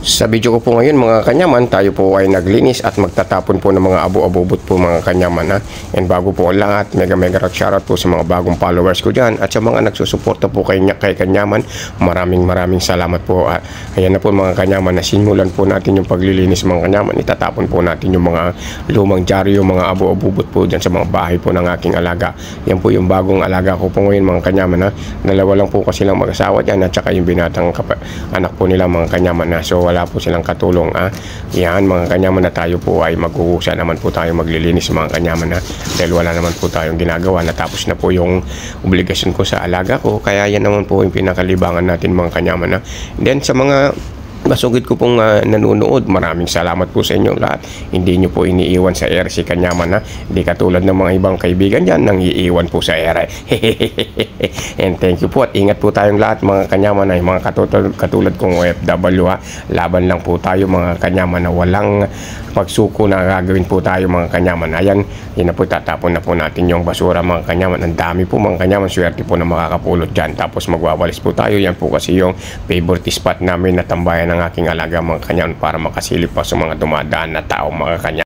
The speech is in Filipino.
Sa video ko po ngayon mga kanyaman, tayo po ay naglinis at magtatapon po ng mga abo-abobot po mga kanyaman ha. And bago po ang lahat, mega shoutout po sa mga bagong followers ko dyan at sa mga nagsusuporta po kay kanyaman, maraming salamat po. Ayan na po mga kanyaman, nasimulan po natin yung paglilinis mga kanyaman. Itatapon po natin yung mga lumang dyaryo, mga abo-abobot po dyan sa mga bahay po ng aking alaga. Yan po yung bagong alaga ko po ngayon mga kanyaman ha. Dalawa lang po kasi lang mag-asawa dyan at saka yung binatang anak po nila mga kanyaman na. So wala po silang katulong yan mga kanyaman, na tayo po ay maghuhusa naman po tayo maglilinis mga kanyaman dahil wala naman po tayong ginagawa, natapos na po yung obligasyon ko sa alaga ko, kaya yan naman po yung pinakalibangan natin mga kanyaman then sa mga masugid ko pong nanonood, maraming salamat po sa inyo lahat. Hindi nyo po iniiwan sa air si kanyaman hindi katulad ng mga ibang kaibigan dyan nang iiwan po sa air and thank you po at ingat po tayong lahat mga kanyaman mga katulad kong OFW laban lang po tayo mga kanyaman walang pagsuko na gagawin po tayo mga kanyaman. Ayan, yun na po, tatapon na po natin yung basura mga kanyaman. Ang dami po mga kanyaman, swerte po na makakapulot dyan. Tapos magwawalis po tayo. Yan po kasi yung favorite spot namin na tambayan ng aking alaga mga kanyaman para makasilip pa sa mga dumadaan na tao mga kanyaman.